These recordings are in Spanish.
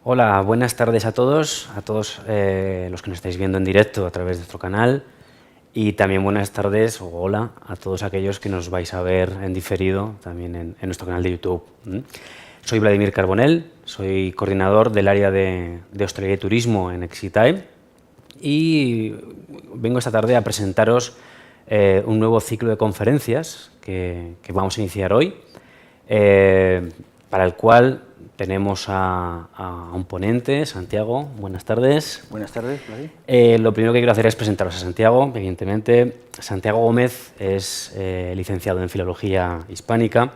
Hola, buenas tardes a todos los que nos estáis viendo en directo a través de nuestro canal y también buenas tardes o hola a todos aquellos que nos vais a ver en diferido también en nuestro canal de YouTube. Soy Vladimir Carbonell, soy coordinador del área de hostelería y turismo en Exitae y vengo esta tarde a presentaros un nuevo ciclo de conferencias que vamos a iniciar hoy, para el cual tenemos a un ponente, Santiago. Buenas tardes. Buenas tardes, Vladimir. Lo primero que quiero hacer es presentaros a Santiago, evidentemente. Santiago Gómez es licenciado en Filología Hispánica,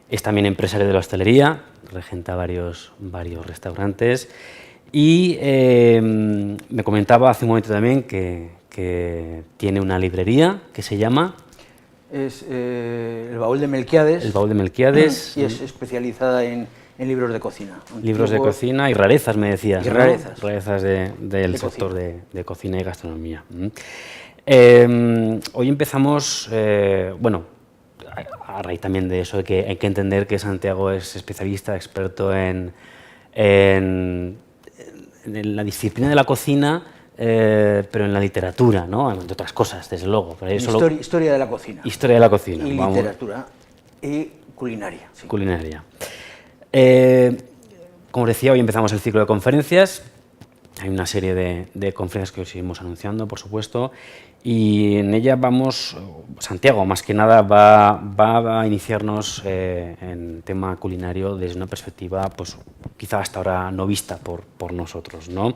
es también empresario de la hostelería, regenta varios restaurantes y me comentaba hace un momento también que tiene una librería que se llama... Es El Baúl de Melquiades. El Baúl de Melquiades. Y es especializada en libros de cocina. Libros de cocina y rarezas, me decías. Y ¿no? rarezas. Rarezas del sector de cocina y gastronomía. Hoy empezamos, bueno, a raíz también de eso, de que hay que entender que Santiago es especialista, experto en la disciplina de la cocina, pero en la literatura, ¿no? Entre otras cosas, desde luego. Pero historia de la cocina. Historia de la cocina. Y literatura. Y culinaria. Sí. Culinaria. Como os decía, hoy empezamos el ciclo de conferencias. Hay una serie de conferencias que os iremos anunciando, por supuesto, y en ella vamos, Santiago más que nada va a iniciarnos en tema culinario desde una perspectiva, pues quizá hasta ahora no vista por nosotros, ¿no?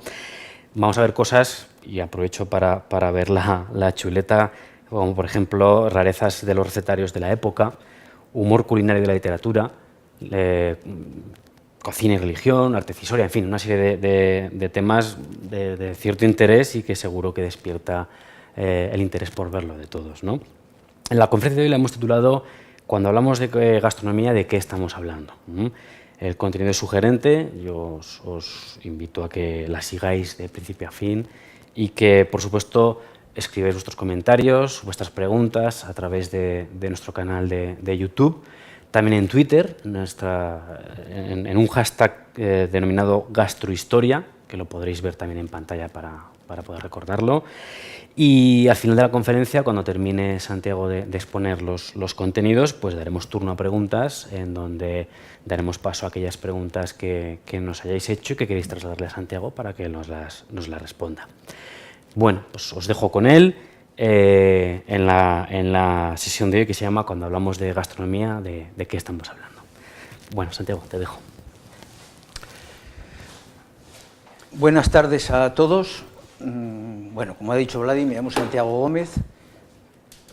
Vamos a ver cosas, y aprovecho para ver la chuleta, como por ejemplo rarezas de los recetarios de la época, humor culinario de la literatura, cocina y religión, arte y historia, en fin, una serie de temas de cierto interés y que seguro que despierta el interés por verlo de todos, ¿no? En la conferencia de hoy la hemos titulado Cuando hablamos de gastronomía, ¿de qué estamos hablando? El contenido es sugerente, yo os invito a que la sigáis de principio a fin y que, por supuesto, escribáis vuestros comentarios, vuestras preguntas a través de nuestro canal de YouTube. También en Twitter, en un hashtag denominado gastrohistoria, que lo podréis ver también en pantalla para poder recordarlo. Y al final de la conferencia, cuando termine Santiago de exponer los contenidos, pues daremos turno a preguntas, en donde daremos paso a aquellas preguntas que nos hayáis hecho y que queréis trasladarle a Santiago para que nos las responda. Bueno, pues os dejo con él. En la sesión de hoy, que se llama Cuando hablamos de gastronomía, ¿de qué estamos hablando? Bueno, Santiago, te dejo. Buenas tardes a todos. Bueno, como ha dicho Vladimir, me llamo Santiago Gómez.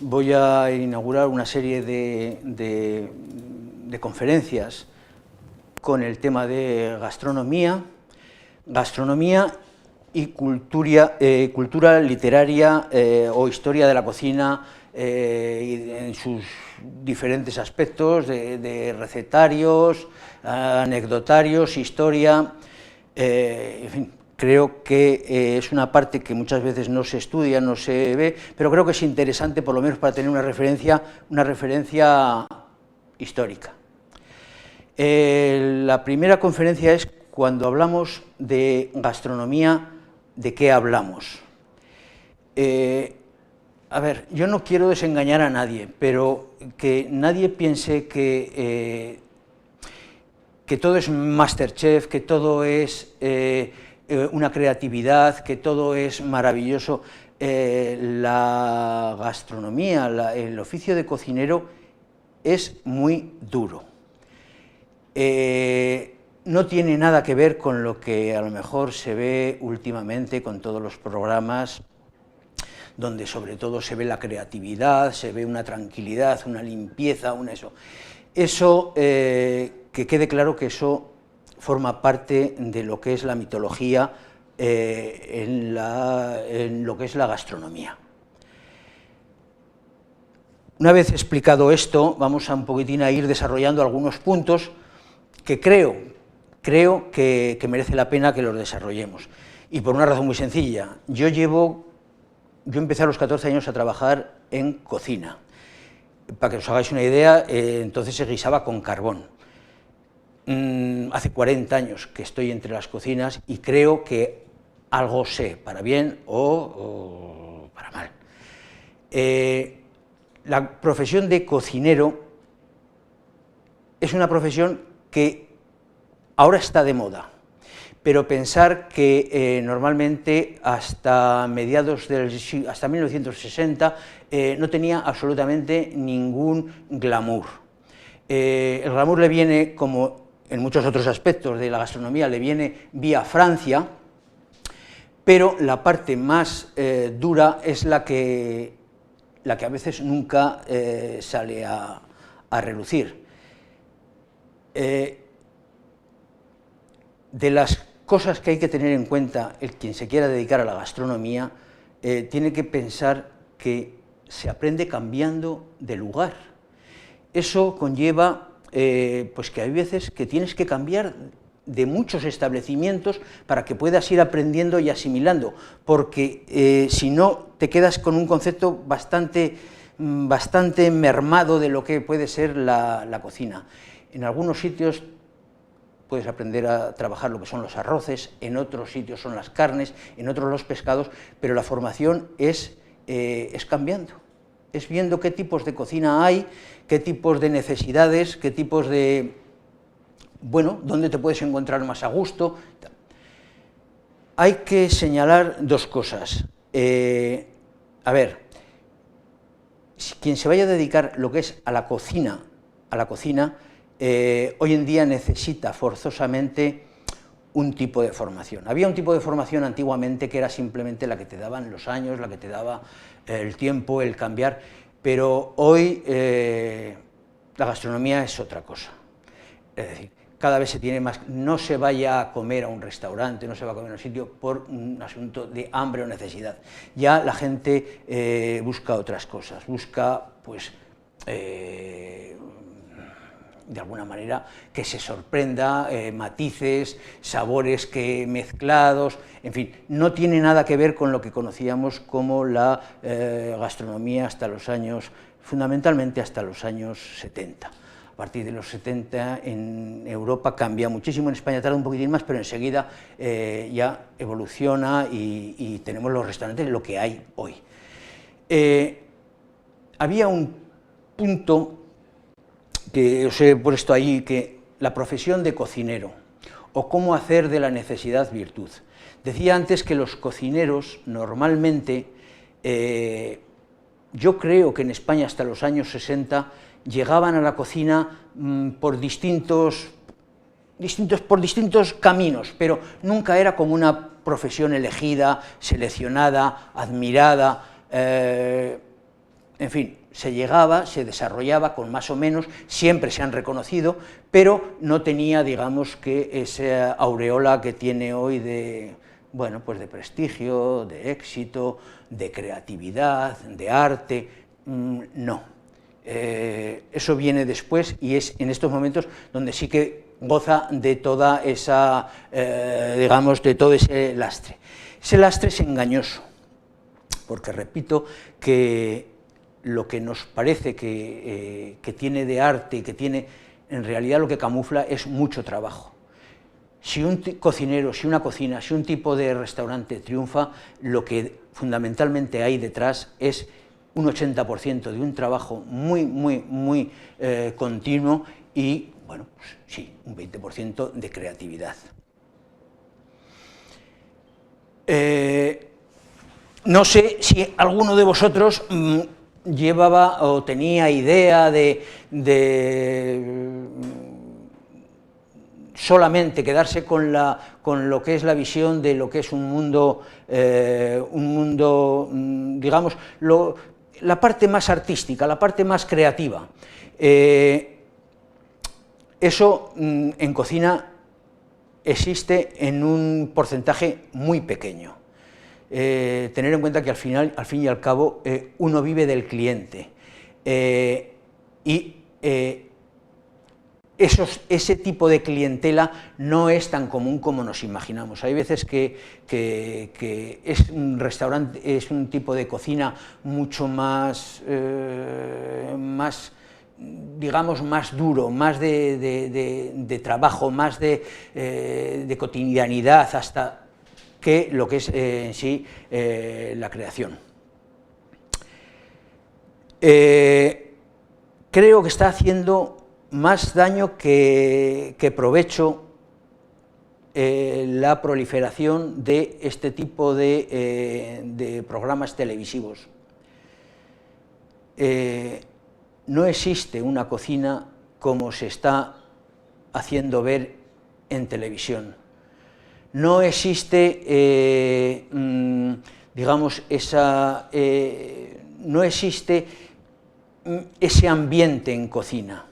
Voy a inaugurar una serie de conferencias con el tema de gastronomía y cultura literaria o historia de la cocina en sus diferentes aspectos, de recetarios, anecdotarios, historia, en fin. Creo que es una parte que muchas veces no se estudia, no se ve, pero creo que es interesante por lo menos para tener una referencia histórica. La primera conferencia es cuando hablamos de gastronomía, ¿de qué hablamos? A ver, yo no quiero desengañar a nadie, pero que nadie piense que todo es Masterchef, que todo es una creatividad, que todo es maravilloso. La gastronomía, el oficio de cocinero es muy duro. No tiene nada que ver con lo que a lo mejor se ve últimamente con todos los programas, donde sobre todo se ve la creatividad, se ve una tranquilidad, una limpieza, Eso, que quede claro que eso forma parte de lo que es la mitología en lo que es la gastronomía. Una vez explicado esto, vamos a un poquitín a ir desarrollando algunos puntos que creo que merece la pena que los desarrollemos. Y por una razón muy sencilla. Yo empecé a los 14 años a trabajar en cocina. Para que os hagáis una idea, entonces se guisaba con carbón. hace 40 años que estoy entre las cocinas y creo que algo sé, para bien o para mal. La profesión de cocinero es una profesión que ahora está de moda, pero pensar que normalmente hasta mediados hasta 1960 no tenía absolutamente ningún glamour. El glamour le viene, como en muchos otros aspectos de la gastronomía, le viene vía Francia, pero la parte más dura es la que a veces nunca sale a relucir. De las cosas que hay que tener en cuenta quien se quiera dedicar a la gastronomía, tiene que pensar que se aprende cambiando de lugar. Eso conlleva pues que hay veces que tienes que cambiar de muchos establecimientos para que puedas ir aprendiendo y asimilando, porque si no te quedas con un concepto bastante mermado de lo que puede ser la cocina. En algunos sitios puedes aprender a trabajar lo que son los arroces, en otros sitios son las carnes, en otros los pescados, pero la formación es cambiando, es viendo qué tipos de cocina hay, qué tipos de necesidades, qué tipos de, bueno, dónde te puedes encontrar más a gusto. Hay que señalar dos cosas. A ver, quien se vaya a dedicar lo que es a la cocina, hoy en día necesita forzosamente un tipo de formación. Había un tipo de formación antiguamente que era simplemente la que te daban los años, la que te daba el tiempo, el cambiar, pero hoy la gastronomía es otra cosa. Es decir, cada vez se tiene más, no se vaya a comer a un restaurante, no se va a comer a un sitio por un asunto de hambre o necesidad. Ya la gente busca otras cosas, busca pues de alguna manera que se sorprenda, matices, sabores que mezclados, en fin, no tiene nada que ver con lo que conocíamos como la gastronomía hasta los años, fundamentalmente hasta los años 70. A partir de los 70 en Europa cambia muchísimo, en España tarda un poquitín más, pero enseguida ya evoluciona y tenemos los restaurantes, lo que hay hoy. Había un punto que os he puesto ahí, que la profesión de cocinero, o cómo hacer de la necesidad virtud. Decía antes que los cocineros normalmente, yo creo que en España hasta los años 60, llegaban a la cocina por distintos caminos, pero nunca era como una profesión elegida, seleccionada, admirada, en fin, se llegaba, se desarrollaba con más o menos, siempre se han reconocido, pero no tenía, digamos, que esa aureola que tiene hoy de, bueno, pues de prestigio, de éxito, de creatividad, de arte, no. Eso viene después y es en estos momentos donde sí que goza de toda esa, digamos, de todo ese lastre. Ese lastre es engañoso, porque repito que lo que nos parece que tiene de arte y que tiene, en realidad lo que camufla es mucho trabajo. Si un cocinero, si una cocina, si un tipo de restaurante triunfa, lo que fundamentalmente hay detrás es un 80% de un trabajo muy continuo y, bueno, pues sí, un 20% de creatividad. No sé si alguno de vosotros llevaba o tenía idea de solamente quedarse con lo que es la visión de lo que es un mundo, digamos, la parte más artística, la parte más creativa. Eso en cocina existe en un porcentaje muy pequeño. Tener en cuenta que al fin y al cabo, uno vive del cliente y ese tipo de clientela no es tan común como nos imaginamos. Hay veces que es un restaurante, es un tipo de cocina mucho más digamos, más duro, más de trabajo, más de cotidianidad, hasta que lo que es en sí la creación. Creo que está haciendo más daño que provecho la proliferación de este tipo de programas televisivos. No existe una cocina como se está haciendo ver en televisión. No existe, digamos, no existe ese ambiente en cocina.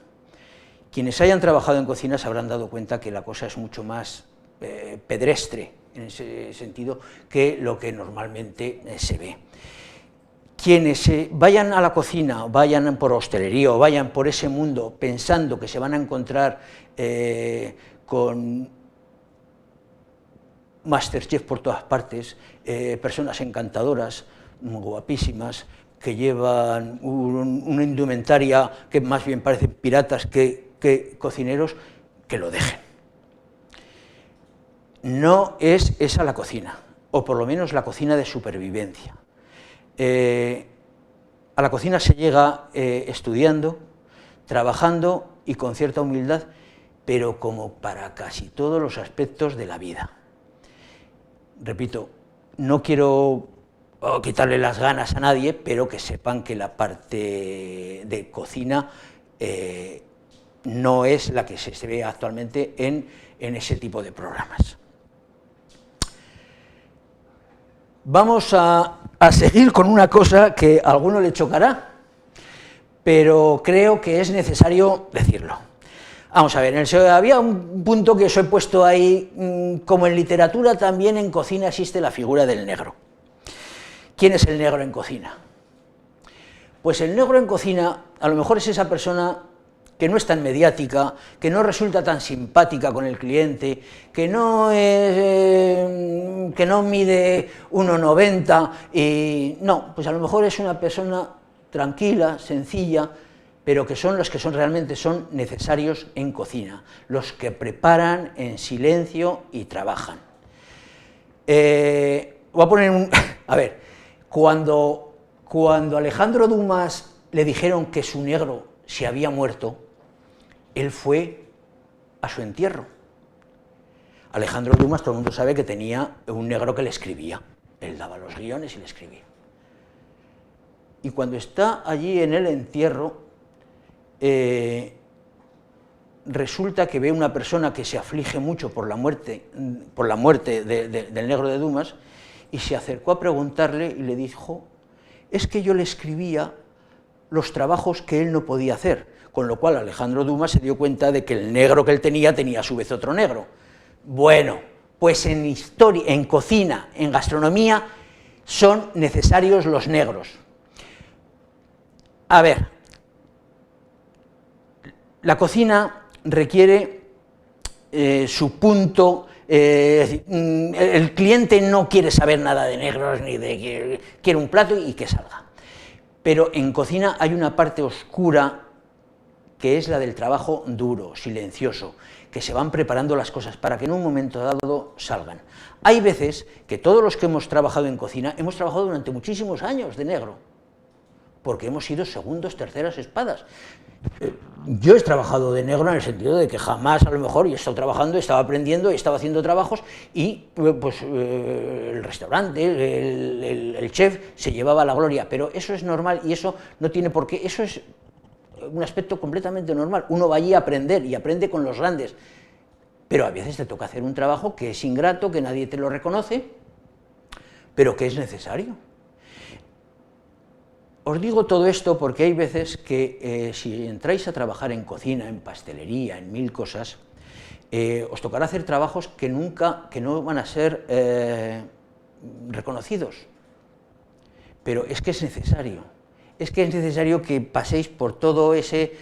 Quienes hayan trabajado en cocina se habrán dado cuenta que la cosa es mucho más pedestre, en ese sentido, que lo que normalmente se ve. Quienes vayan a la cocina, vayan por hostelería o vayan por ese mundo pensando que se van a encontrar con masterchef por todas partes, personas encantadoras, guapísimas, que llevan una indumentaria que más bien parecen piratas que cocineros, que lo dejen. No es esa la cocina, o por lo menos la cocina de supervivencia. A la cocina se llega estudiando, trabajando y con cierta humildad, pero como para casi todos los aspectos de la vida. Repito, no quiero quitarle las ganas a nadie, pero que sepan que la parte de cocina no es la que se ve actualmente en ese tipo de programas. Vamos a seguir con una cosa que a alguno le chocará, pero creo que es necesario decirlo. Vamos a ver, había un punto que os he puesto ahí, como en literatura, también en cocina existe la figura del negro. ¿Quién es el negro en cocina? Pues el negro en cocina a lo mejor es esa persona que no es tan mediática, que no resulta tan simpática con el cliente, que no mide 1,90 y no, pues a lo mejor es una persona tranquila, sencilla, pero que son los que realmente son necesarios en cocina, los que preparan en silencio y trabajan. Voy a poner a ver, cuando Alejandro Dumas le dijeron que su negro se había muerto, él fue a su entierro. Alejandro Dumas, todo el mundo sabe que tenía un negro que le escribía, él daba los guiones y le escribía. Y cuando está allí en el entierro, resulta que ve una persona que se aflige mucho por la muerte del negro de Dumas, y se acercó a preguntarle y le dijo, es que yo le escribía los trabajos que él no podía hacer, con lo cual Alejandro Dumas se dio cuenta de que el negro que él tenía a su vez otro negro. Bueno, pues en historia, en cocina, en gastronomía, son necesarios los negros. A ver, la cocina requiere su punto, el cliente no quiere saber nada de negros, ni de quiere un plato y que salga. Pero en cocina hay una parte oscura que es la del trabajo duro, silencioso, que se van preparando las cosas para que en un momento dado salgan. Hay veces que todos los que hemos trabajado en cocina hemos trabajado durante muchísimos años de negro, porque hemos sido segundos, terceras espadas. Yo he trabajado de negro en el sentido de que jamás, a lo mejor, yo he estado trabajando, estaba aprendiendo, estaba haciendo trabajos y pues el restaurante, el chef se llevaba la gloria, pero eso es normal y eso no tiene por qué, eso es un aspecto completamente normal. Uno va allí a aprender y aprende con los grandes, pero a veces te toca hacer un trabajo que es ingrato, que nadie te lo reconoce, pero que es necesario. Os digo todo esto porque hay veces que si entráis a trabajar en cocina, en pastelería, en mil cosas, os tocará hacer trabajos que no van a ser reconocidos, pero es que es necesario. Es que es necesario que paséis por todo ese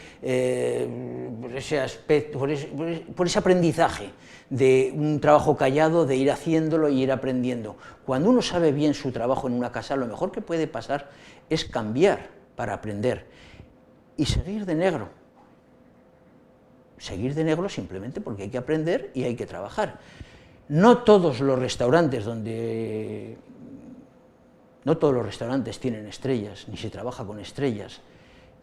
aspecto, por ese aprendizaje de un trabajo callado, de ir haciéndolo y ir aprendiendo. Cuando uno sabe bien su trabajo en una casa, lo mejor que puede pasar es cambiar para aprender y seguir de negro. seguir de negro simplemente porque hay que aprender y hay que trabajar. No todos los restaurantes no todos los restaurantes tienen estrellas, ni se trabaja con estrellas.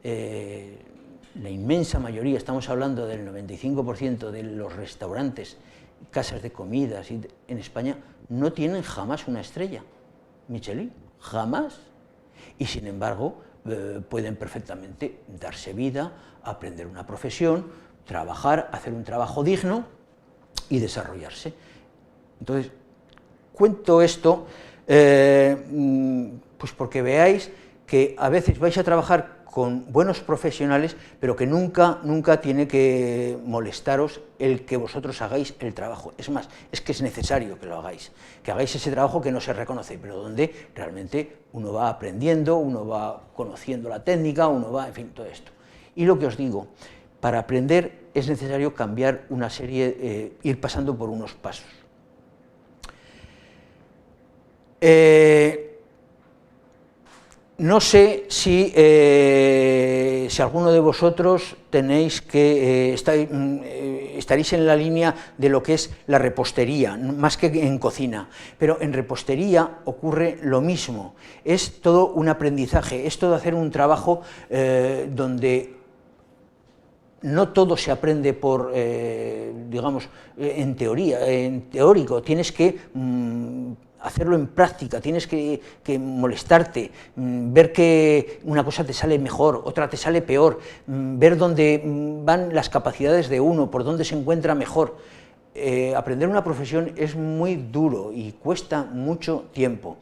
La inmensa mayoría, estamos hablando del 95% de los restaurantes, casas de comidas en España, no tienen jamás una estrella Michelin, jamás. Y sin embargo, pueden perfectamente darse vida, aprender una profesión, trabajar, hacer un trabajo digno y desarrollarse. Entonces, cuento esto pues porque veáis que a veces vais a trabajar con buenos profesionales, pero que nunca tiene que molestaros el que vosotros hagáis el trabajo. Es más, es que es necesario que lo hagáis, que hagáis ese trabajo que no se reconoce, pero donde realmente uno va aprendiendo, uno va conociendo la técnica, uno va, en fin, todo esto. Y lo que os digo, para aprender es necesario cambiar una serie, ir pasando por unos pasos. No sé si alguno de vosotros tenéis que estaréis en la línea de lo que es la repostería, más que en cocina, pero en repostería ocurre lo mismo. Es todo un aprendizaje, es todo hacer un trabajo donde no todo se aprende por, digamos, en teoría, en teórico. Tienes que hacerlo en práctica, tienes que molestarte, ver que una cosa te sale mejor, otra te sale peor, ver dónde van las capacidades de uno, por dónde se encuentra mejor. Aprender una profesión es muy duro y cuesta mucho tiempo.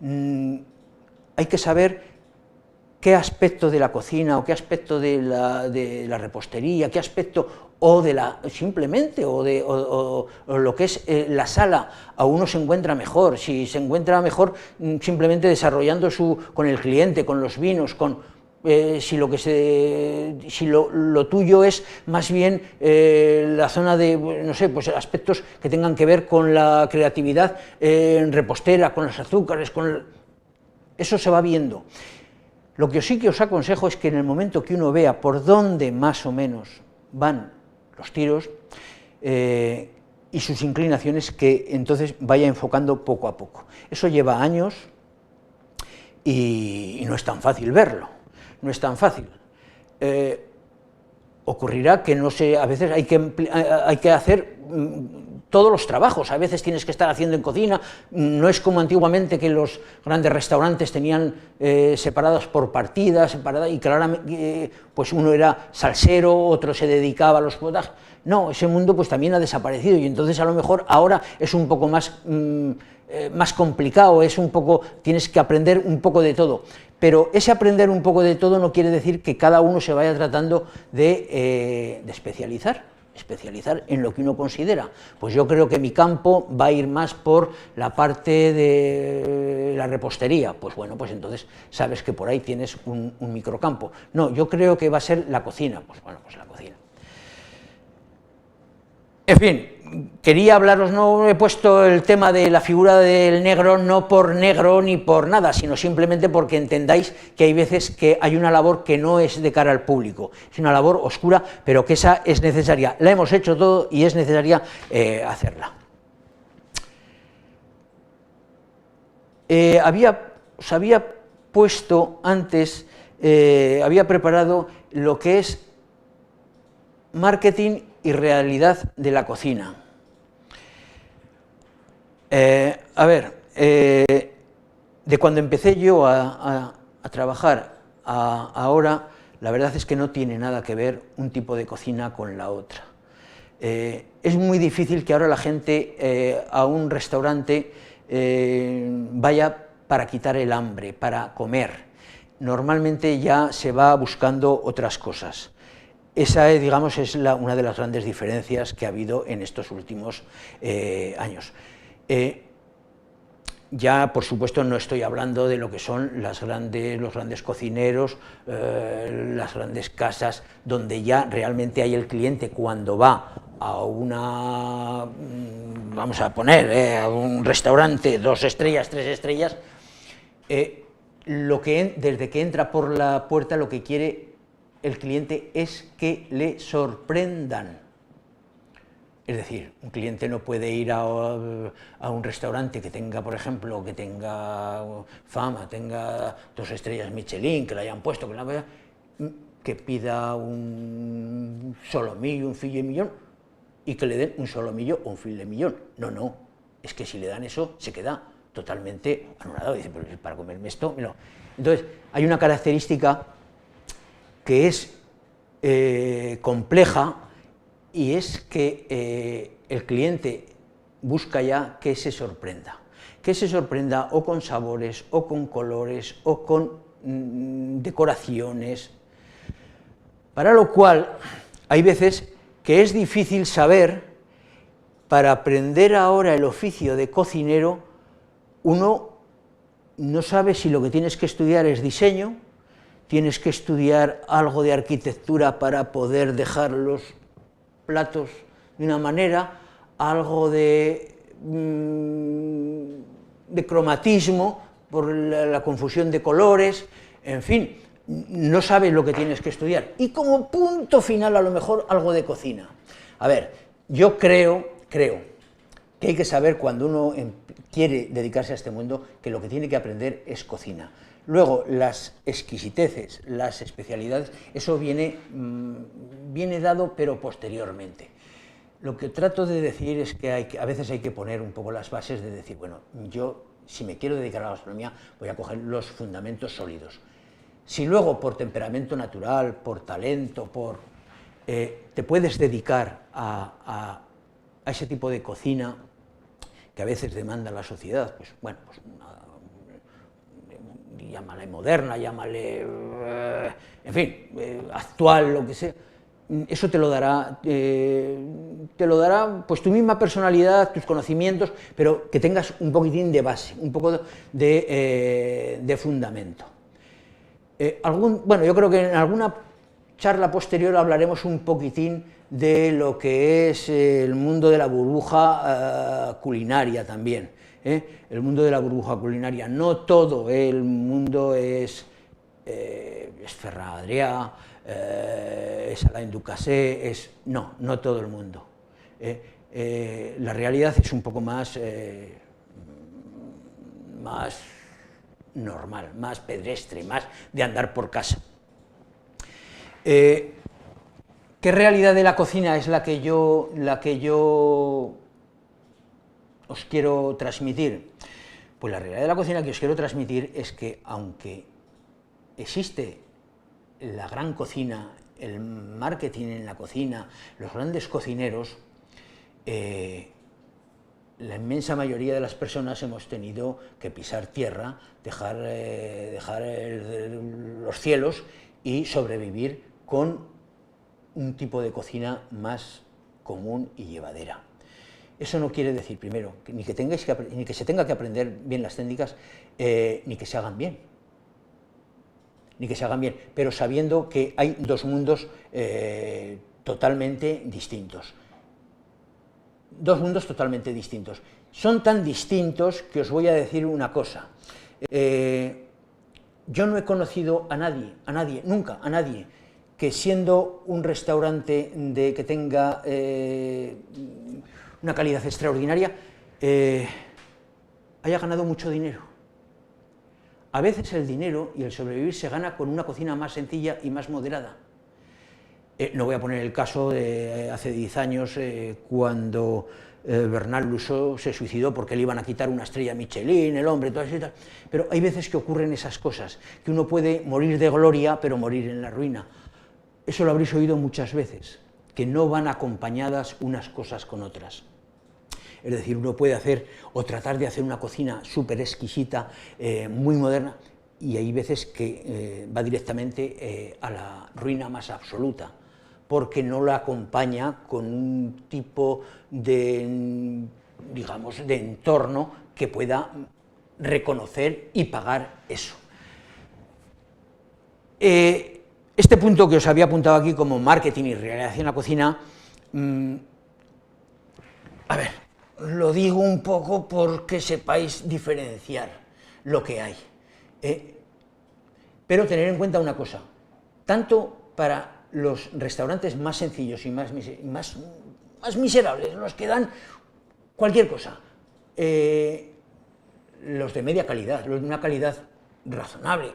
Hay que saber qué aspecto de la cocina o qué aspecto de la repostería, qué aspecto o lo que es la sala a uno se encuentra mejor, si se encuentra mejor simplemente desarrollando con el cliente, con los vinos, si lo tuyo es más bien la zona de, no sé, pues aspectos que tengan que ver con la creatividad repostera, con los azúcares, eso se va viendo. Lo que sí que os aconsejo es que en el momento que uno vea por dónde más o menos van los tiros y sus inclinaciones, que entonces vaya enfocando poco a poco. Eso lleva años y no es tan fácil verlo, no es tan fácil. Ocurrirá que no sé, a veces hay que hacer todos los trabajos, a veces tienes que estar haciendo en cocina, no es como antiguamente que los grandes restaurantes tenían separados por partidas, y claramente pues uno era salsero, otro se dedicaba a los potajes. No, ese mundo pues también ha desaparecido y entonces a lo mejor ahora es un poco más complicado, tienes que aprender un poco de todo. Pero ese aprender un poco de todo no quiere decir que cada uno se vaya tratando de especializar en lo que uno considera. Pues yo creo que mi campo va a ir más por la parte de la repostería. Pues bueno, pues entonces sabes que por ahí tienes un microcampo. No, yo creo que va a ser la cocina. Pues bueno, pues la cocina. En fin, quería hablaros, no he puesto el tema de la figura del negro no por negro ni por nada, sino simplemente porque entendáis que hay veces que hay una labor que no es de cara al público, es una labor oscura, pero que esa es necesaria. La hemos hecho todo y es necesaria hacerla. Os había puesto antes, había preparado lo que es marketing y realidad de la cocina. De cuando empecé yo a trabajar a ahora, la verdad es que no tiene nada que ver un tipo de cocina con la otra. Es muy difícil que ahora la gente a un restaurante vaya para quitar el hambre, para comer. Normalmente ya se va buscando otras cosas. Esa, digamos, es una de las grandes diferencias que ha habido en estos últimos años. Ya, por supuesto, no estoy hablando de lo que son los grandes cocineros, las grandes casas, donde ya realmente hay el cliente cuando va a vamos a poner, a un restaurante, 2 estrellas, 3 estrellas, desde que entra por la puerta lo que quiere el cliente es que le sorprendan. Es decir, un cliente no puede ir a un restaurante que tenga, por ejemplo, que tenga fama, tenga 2 estrellas Michelin, que le hayan puesto, que pida un solomillo, un filet mignon, y que le den un solomillo o un filet mignon. No, no, es que si le dan eso, se queda totalmente anonadado. Dice, pero para comerme esto, no. Entonces, hay una característica que es compleja, y es que el cliente busca ya que se sorprenda o con sabores, o con colores, o con decoraciones, para lo cual hay veces que es difícil saber, para aprender ahora el oficio de cocinero, uno no sabe si lo que tienes que estudiar es diseño, tienes que estudiar algo de arquitectura para poder dejar los platos de una manera, algo de cromatismo por la confusión de colores, en fin, no sabes lo que tienes que estudiar. Y como punto final, a lo mejor, algo de cocina. A ver, yo creo que hay que saber, cuando uno quiere dedicarse a este mundo, que lo que tiene que aprender es cocina. Luego, las exquisiteces, las especialidades, eso viene dado, pero posteriormente. Lo que trato de decir es que a veces hay que poner un poco las bases de decir, bueno, yo, si me quiero dedicar a la gastronomía, voy a coger los fundamentos sólidos. Si luego, por temperamento natural, por talento, te puedes dedicar a ese tipo de cocina que a veces demanda la sociedad, pues bueno, pues llámale moderna, llámale, en fin, actual, lo que sea, eso te lo dará pues tu misma personalidad, tus conocimientos, pero que tengas un poquitín de base, un poco de fundamento. Bueno, yo creo que en alguna charla posterior hablaremos un poquitín de lo que es el mundo de la burbuja culinaria también. El mundo de la burbuja culinaria, no todo el mundo es Ferran Adrià, es Alain Ducasse, no todo el mundo. La realidad es un poco más normal, más pedestre, más de andar por casa. ¿Qué realidad de la cocina es la que yo os quiero transmitir? Pues la realidad de la cocina que os quiero transmitir es que, aunque existe la gran cocina, el marketing en la cocina, los grandes cocineros, la inmensa mayoría de las personas hemos tenido que pisar tierra, dejar los cielos y sobrevivir con un tipo de cocina más común y llevadera. Eso no quiere decir, primero, ni que se tenga que aprender bien las técnicas, ni que se hagan bien. Pero sabiendo que hay dos mundos totalmente distintos. Dos mundos totalmente distintos. Son tan distintos que os voy a decir una cosa. Yo no he conocido a nadie, nunca a nadie, que siendo un restaurante que tenga una calidad extraordinaria, haya ganado mucho dinero. A veces el dinero y el sobrevivir se gana con una cocina más sencilla y más moderada. No voy a poner el caso de hace 10 años, cuando Bernard Lousseux se suicidó porque le iban a quitar una estrella Michelin, el hombre, todo eso y tal. Pero hay veces que ocurren esas cosas, que uno puede morir de gloria, pero morir en la ruina. Eso lo habréis oído muchas veces, que no van acompañadas unas cosas con otras. Es decir, uno puede hacer o tratar de hacer una cocina súper exquisita, muy moderna, y hay veces que va directamente a la ruina más absoluta, porque no la acompaña con un tipo de, digamos, de entorno que pueda reconocer y pagar eso. Este punto que os había apuntado aquí como marketing y realidad en la cocina, a ver, lo digo un poco porque sepáis diferenciar lo que hay. Pero tener en cuenta una cosa, tanto para los restaurantes más sencillos y más miserables, los que dan cualquier cosa, los de media calidad, los de una calidad razonable,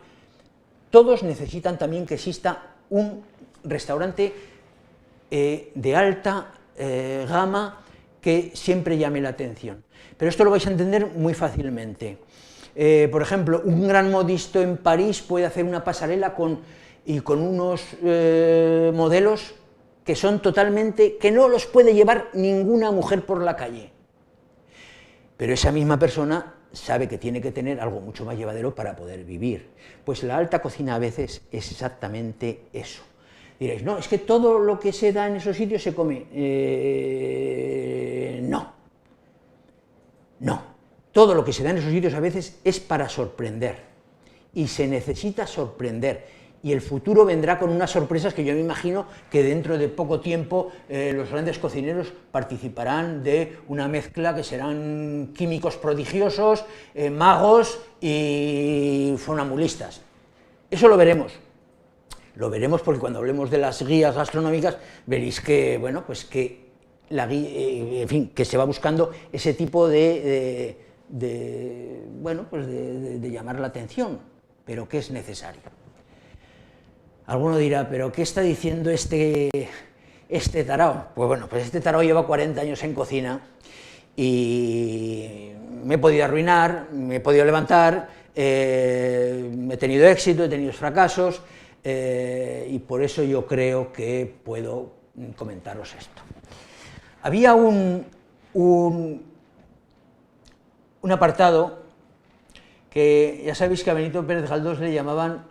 todos necesitan también que exista un restaurante de alta gama que siempre llame la atención. Pero esto lo vais a entender muy fácilmente. Por ejemplo, un gran modisto en París puede hacer una pasarela con unos modelos que son totalmente, que no los puede llevar ninguna mujer por la calle. Pero esa misma persona sabe que tiene que tener algo mucho más llevadero para poder vivir. Pues la alta cocina a veces es exactamente eso. Diréis, no, es que todo lo que se da en esos sitios se come. No. Todo lo que se da en esos sitios a veces es para sorprender. Y se necesita sorprender. Y el futuro vendrá con unas sorpresas que yo me imagino que dentro de poco tiempo los grandes cocineros participarán de una mezcla que serán químicos prodigiosos, magos y funambulistas. Eso lo veremos. Lo veremos porque cuando hablemos de las guías gastronómicas veréis que, bueno, pues que la guía, en fin, que se va buscando ese tipo de llamar la atención, pero que es necesario. Alguno dirá, ¿pero qué está diciendo este tarao? Pues bueno, pues este tarao lleva 40 años en cocina y me he podido arruinar, me he podido levantar, he tenido éxito, he tenido fracasos, y por eso yo creo que puedo comentaros esto. Había un apartado que ya sabéis que a Benito Pérez Galdós le llamaban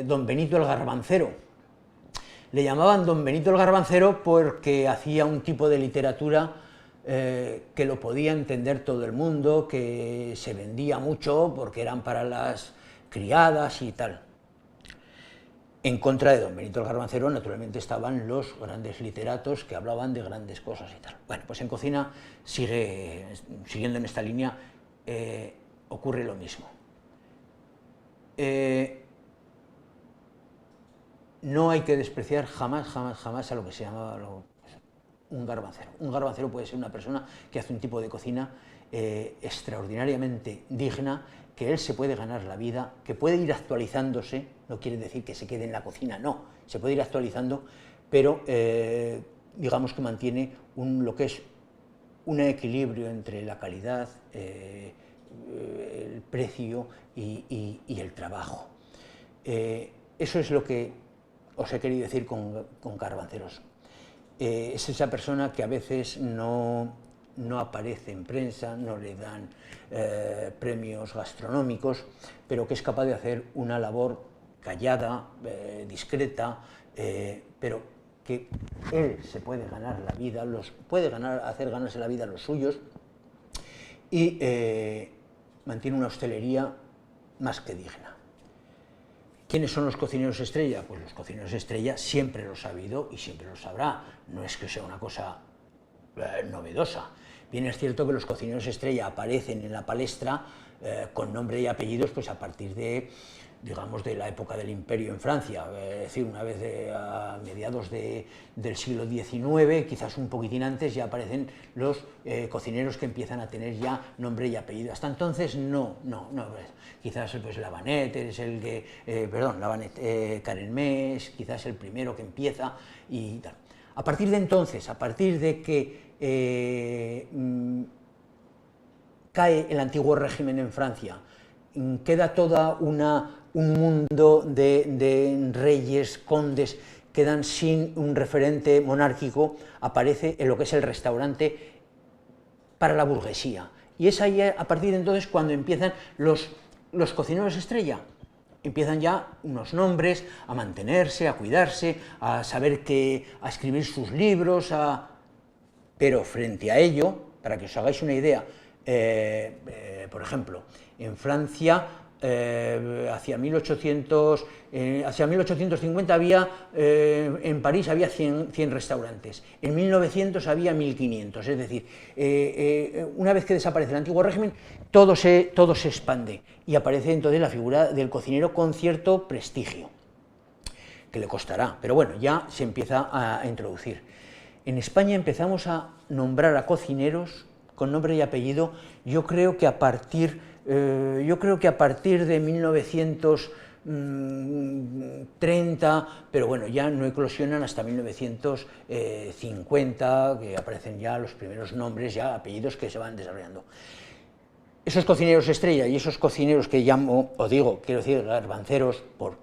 Don Benito el Garbancero. Le llamaban Don Benito el Garbancero porque hacía un tipo de literatura que lo podía entender todo el mundo, que se vendía mucho porque eran para las criadas y tal. En contra de Don Benito el Garbancero, naturalmente, estaban los grandes literatos que hablaban de grandes cosas y tal. Bueno, pues en cocina, siguiendo en esta línea, ocurre lo mismo. No hay que despreciar jamás a lo que se llama un garbancero. Un garbancero puede ser una persona que hace un tipo de cocina extraordinariamente digna, que él se puede ganar la vida, que puede ir actualizándose, no quiere decir que se quede en la cocina, no, se puede ir actualizando, pero digamos que mantiene lo que es un equilibrio entre la calidad, el precio y el trabajo. Eso es lo que os he querido decir con garbanceros. Es esa persona que a veces no aparece en prensa, no le dan premios gastronómicos, pero que es capaz de hacer una labor callada, discreta, pero que él se puede ganar la vida, hacer ganarse la vida a los suyos, y mantiene una hostelería más que digna. ¿Quiénes son los cocineros estrella? Pues los cocineros estrella siempre los ha habido y siempre los habrá, no es que sea una cosa novedosa. Bien es cierto que los cocineros estrella aparecen en la palestra con nombre y apellidos pues a partir de, digamos, de la época del Imperio en Francia, es decir, una vez a mediados del siglo XIX, quizás un poquitín antes, ya aparecen los cocineros que empiezan a tener ya nombre y apellido. Hasta entonces no, quizás pues Lavanet es el que, Carenmés, quizás el primero que empieza y tal. A partir de entonces, a partir de que cae el antiguo régimen en Francia, queda toda un mundo de reyes, condes, quedan sin un referente monárquico, aparece en lo que es el restaurante para la burguesía. Y es ahí, a partir de entonces, cuando empiezan los cocineros estrella. Empiezan ya unos nombres a mantenerse, a cuidarse, a saber a escribir sus libros, pero frente a ello, para que os hagáis una idea, por ejemplo, en Francia, hacia 1850 había, en París había 100 restaurantes, en 1900 había 1500, es decir, una vez que desaparece el antiguo régimen, todo se expande y aparece entonces la figura del cocinero con cierto prestigio. que le costará, pero bueno, ya se empieza a introducir. En España empezamos a nombrar a cocineros con nombre y apellido, yo creo que a partir de 1930, pero bueno, ya no eclosionan hasta 1950, que aparecen ya los primeros nombres, ya apellidos que se van desarrollando. Esos cocineros estrella y esos cocineros que llamo, o digo, quiero decir, garbanceros,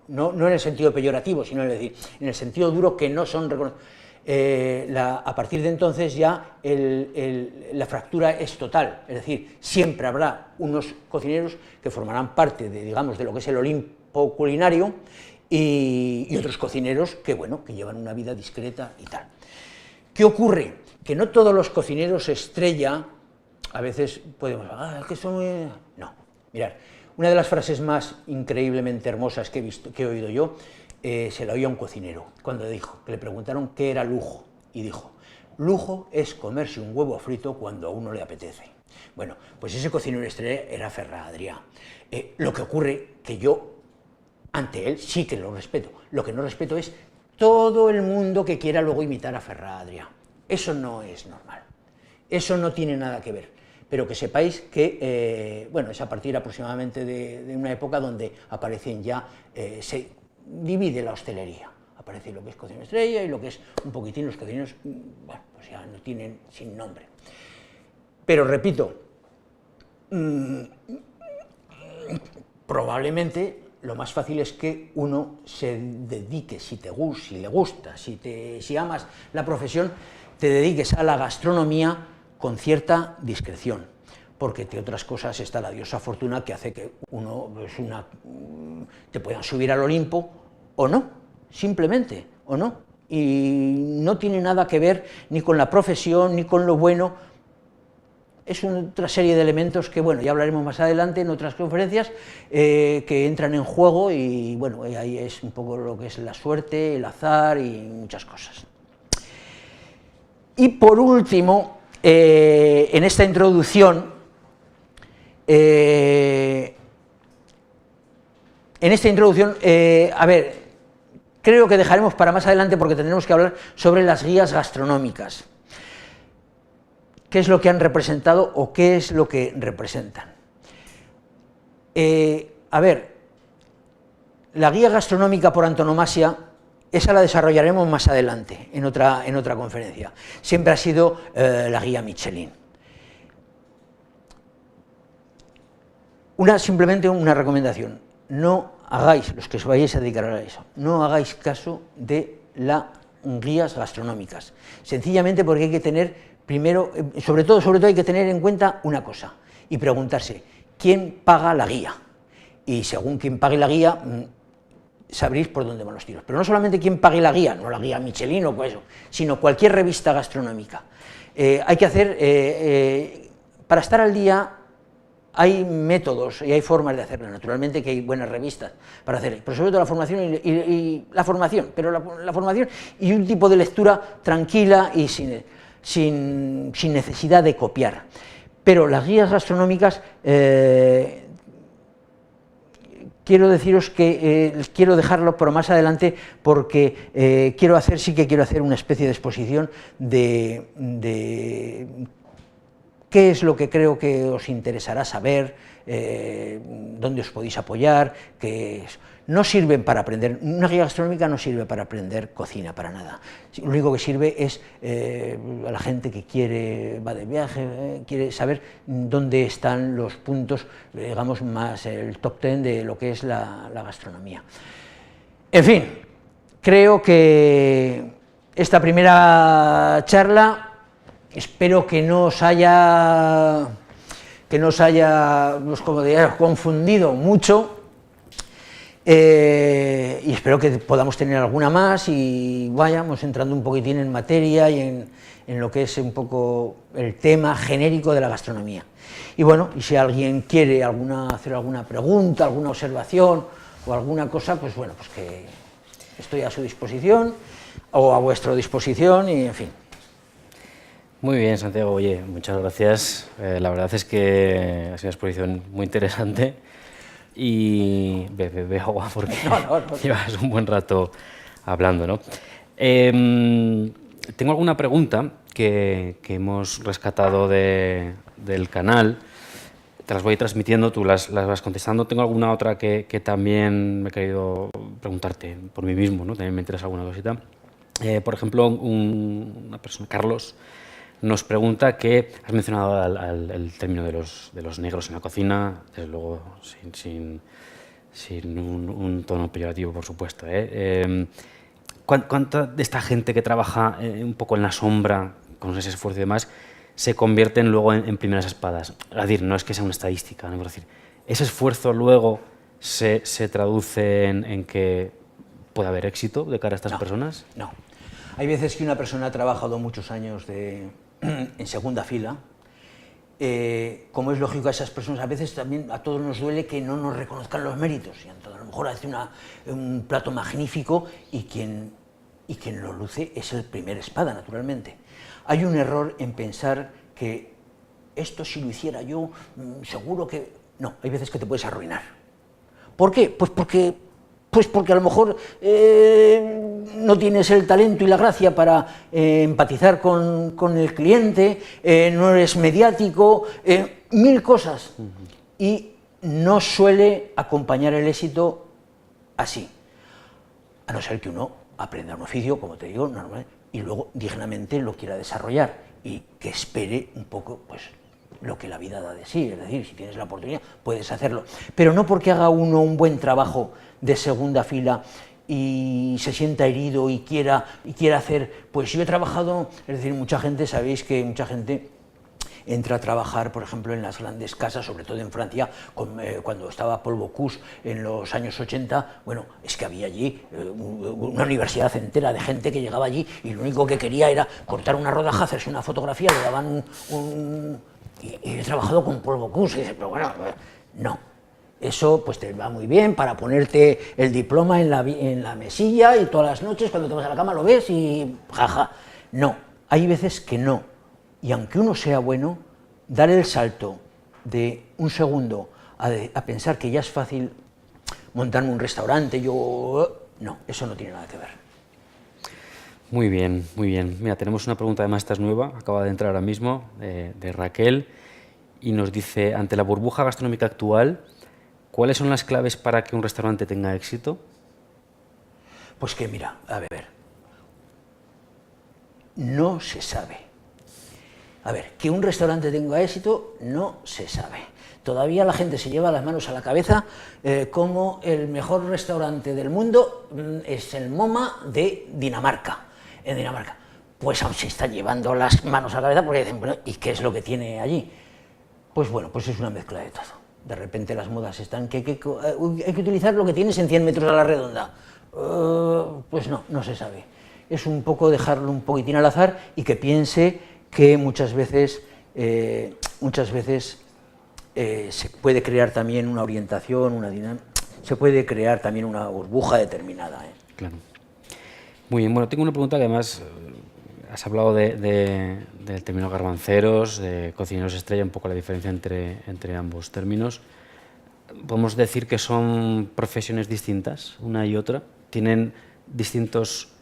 no en el sentido peyorativo, sino en el sentido duro, que no son reconocidos. A partir de entonces ya la fractura es total, es decir, siempre habrá unos cocineros que formarán parte de, digamos, de lo que es el Olimpo culinario y otros cocineros que, bueno, que llevan una vida discreta y tal. ¿Qué ocurre? Que no todos los cocineros estrella, a veces podemos, que son muy... No, mirad, una de las frases más increíblemente hermosas que he oído yo, se la oía a un cocinero, cuando dijo, que le preguntaron qué era lujo, y dijo, lujo es comerse un huevo frito cuando a uno le apetece. Bueno, pues ese cocinero estrella era Ferran Adrià. Lo que ocurre que yo, ante él, sí que lo respeto. Lo que no respeto es todo el mundo que quiera luego imitar a Ferran Adrià. Eso no es normal. Eso no tiene nada que ver. Pero que sepáis que, bueno, es a partir aproximadamente de una época donde aparecen ya, se divide la hostelería. Aparece lo que es cocina estrella y lo que es un poquitín los cocineros, bueno, pues ya no tienen sin nombre. Pero repito, probablemente lo más fácil es que uno se dedique, si le gusta, si amas la profesión, te dediques a la gastronomía con cierta discreción, porque entre otras cosas está la diosa Fortuna, que hace que uno te puedan subir al Olimpo o no, simplemente, o no, y no tiene nada que ver ni con la profesión ni con lo bueno. Es otra serie de elementos que, bueno, ya hablaremos más adelante en otras conferencias, que entran en juego, y bueno, ahí es un poco lo que es la suerte, el azar y muchas cosas. Y por último, en esta introducción, a ver, creo que dejaremos para más adelante porque tendremos que hablar sobre las guías gastronómicas. ¿Qué es lo que han representado o qué es lo que representan? A ver, la guía gastronómica por antonomasia, esa la desarrollaremos más adelante, en otra conferencia. Siempre ha sido la guía Michelin. Simplemente una recomendación: no hagáis, los que os vayáis a dedicar a eso, no hagáis caso de las guías gastronómicas, sencillamente porque hay que tener, primero, sobre todo hay que tener en cuenta una cosa, y preguntarse, ¿quién paga la guía? Y según quién pague la guía, sabréis por dónde van los tiros. Pero no solamente quién pague la guía, no la guía Michelin o eso, sino cualquier revista gastronómica. Hay que hacer, para estar al día, hay métodos y hay formas de hacerlo, naturalmente que hay buenas revistas para hacer, pero sobre todo la formación y la formación, pero la formación y un tipo de lectura tranquila y sin necesidad de copiar. Pero las guías gastronómicas, quiero deciros que quiero dejarlo para más adelante, porque sí que quiero hacer una especie de exposición de qué es lo que creo que os interesará saber, dónde os podéis apoyar, no sirven para aprender, una guía gastronómica no sirve para aprender cocina, para nada. Lo único que sirve es a la gente que va de viaje, quiere saber dónde están los puntos, digamos, más el top 10 de lo que es la gastronomía. En fin, creo que esta primera charla, espero que no os haya confundido mucho, y espero que podamos tener alguna más y vayamos entrando un poquitín en materia y en lo que es un poco el tema genérico de la gastronomía. Y bueno, y si alguien quiere hacer alguna pregunta, alguna observación o alguna cosa, pues bueno, pues que estoy a su disposición o a vuestra disposición y en fin. Muy bien, Santiago, oye, muchas gracias. La verdad es que ha sido una exposición muy interesante y bebe agua porque no. llevas un buen rato hablando, ¿no? Tengo alguna pregunta que hemos rescatado del canal. Te las voy transmitiendo, tú las vas contestando. Tengo alguna otra que también me he querido preguntarte por mí mismo, ¿no? También me interesa alguna cosita. Por ejemplo, una persona, Carlos, nos pregunta que has mencionado el término de los negros en la cocina, desde luego sin un tono peyorativo, por supuesto. ¿Cuánta de esta gente que trabaja un poco en la sombra, con ese esfuerzo y demás, se convierten luego en primeras espadas? Es decir, no es que sea una estadística, ¿no? Es decir, ese esfuerzo luego se traduce en que puede haber éxito de cara a estas personas. No. Hay veces que una persona ha trabajado muchos años en segunda fila. Como es lógico, a esas personas a veces también a todos nos duele que no nos reconozcan los méritos. Y entonces, a lo mejor hace un plato magnífico y quien lo luce es el primer espada, naturalmente. Hay un error en pensar que esto si lo hiciera yo, seguro que... No, hay veces que te puedes arruinar. ¿Por qué? Pues porque a lo mejor no tienes el talento y la gracia para empatizar con el cliente, no eres mediático, mil cosas. Y no suele acompañar el éxito así, a no ser que uno aprenda un oficio, como te digo, normal, y luego dignamente lo quiera desarrollar y que espere un poco pues, lo que la vida da de sí. Es decir, si tienes la oportunidad puedes hacerlo, pero no porque haga uno un buen trabajo de segunda fila y se sienta herido y quiera hacer, pues yo he trabajado, es decir, mucha gente, sabéis que mucha gente entra a trabajar, por ejemplo, en las grandes casas, sobre todo en Francia, cuando estaba Paul Bocuse en los años 80, bueno, es que había allí una universidad entera de gente que llegaba allí y lo único que quería era cortar una rodaja, hacerse una fotografía, le daban y he trabajado con Paul Bocuse, y dice, pero bueno, no. Eso pues te va muy bien para ponerte el diploma en la mesilla y todas las noches cuando te vas a la cama lo ves y jaja. No, hay veces que no. Y aunque uno sea bueno, dar el salto de un segundo a pensar que ya es fácil montarme un restaurante, no, eso no tiene nada que ver. Muy bien, muy bien. Mira, tenemos una pregunta, además esta es nueva, acaba de entrar ahora mismo, de Raquel, y nos dice, ante la burbuja gastronómica actual, ¿cuáles son las claves para que un restaurante tenga éxito? Pues que mira, a ver, no se sabe. A ver, que un restaurante tenga éxito no se sabe. Todavía la gente se lleva las manos a la cabeza como el mejor restaurante del mundo es el MoMA de Dinamarca. En Dinamarca, pues aún se están llevando las manos a la cabeza porque dicen, bueno, ¿y qué es lo que tiene allí? Pues bueno, pues es una mezcla de todo. De repente las modas están que hay que utilizar lo que tienes en 100 metros a la redonda. Pues no se sabe. Es un poco dejarlo un poquitín al azar y que piense que muchas veces se puede crear también una orientación, una dinámica, se puede crear también una burbuja determinada. Claro. Muy bien, bueno, tengo una pregunta que además has hablado del término garbanceros, de cocineros estrella, un poco la diferencia entre ambos términos. ¿Podemos decir que son profesiones distintas, una y otra? ¿Tienen distintos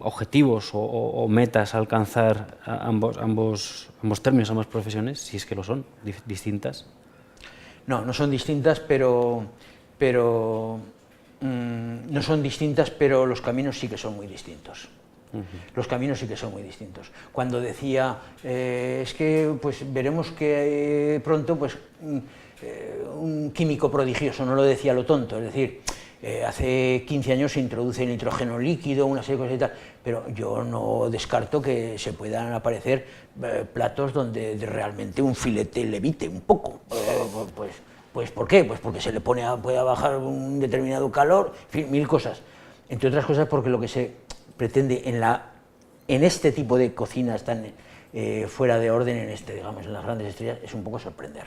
objetivos o metas a alcanzar a ambos términos, ambas profesiones, si es que lo son, distintas? No son distintas, pero no son distintas, pero los caminos sí que son muy distintos. Los caminos sí que son muy distintos. Cuando decía, es que pues veremos que pronto pues un químico prodigioso, no lo decía lo tonto, es decir, hace 15 años se introduce el nitrógeno líquido, una serie de cosas y tal, pero yo no descarto que se puedan aparecer platos donde realmente un filete levite un poco. Pues ¿por qué? Pues porque se le puede bajar un determinado calor, en fin, mil cosas. Entre otras cosas porque lo que se pretende en este tipo de cocinas tan fuera de orden, digamos, en las grandes estrellas, es un poco sorprender.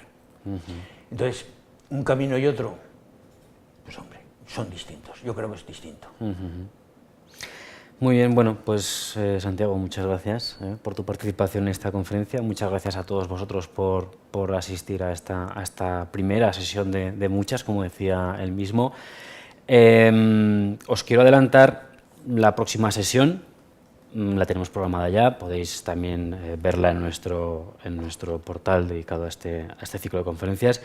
Entonces, un camino y otro, pues hombre, son distintos, yo creo que es distinto. Muy bien, bueno, pues Santiago, muchas gracias por tu participación en esta conferencia, muchas gracias a todos vosotros por asistir a esta primera sesión de muchas, como decía él mismo. Os quiero adelantar la próxima sesión la tenemos programada ya, podéis también verla en nuestro portal dedicado a este ciclo de conferencias.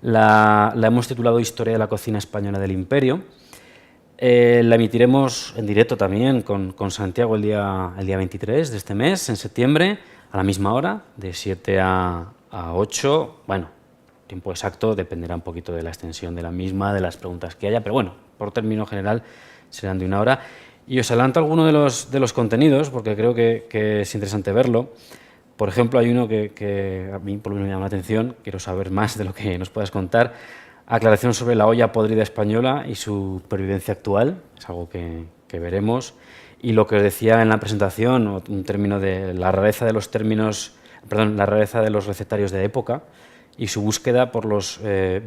La hemos titulado Historia de la cocina española del Imperio. La emitiremos en directo también con Santiago el día 23 de este mes, en septiembre, a la misma hora, de 7 a 8. Bueno, tiempo exacto dependerá un poquito de la extensión de la misma, de las preguntas que haya, pero bueno, por término general serán de 1 hora. Y os adelanto alguno de los contenidos, porque creo que es interesante verlo. Por ejemplo, hay uno que a mí por lo menos me llama la atención, quiero saber más de lo que nos puedas contar. Aclaración sobre la olla podrida española y su pervivencia actual, es algo que veremos. Y lo que os decía en la presentación, un término de la rareza de los términos, perdón, la rareza de los recetarios de época y su búsqueda por los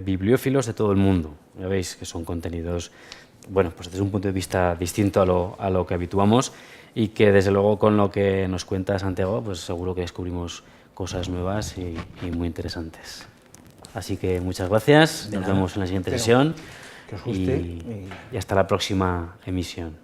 bibliófilos de todo el mundo. Ya veis que son contenidos, bueno, pues desde un punto de vista distinto a lo que habituamos y que desde luego con lo que nos cuenta Santiago, pues seguro que descubrimos cosas nuevas y muy interesantes. Así que muchas gracias, nos vemos en la siguiente sesión que os guste y hasta la próxima emisión.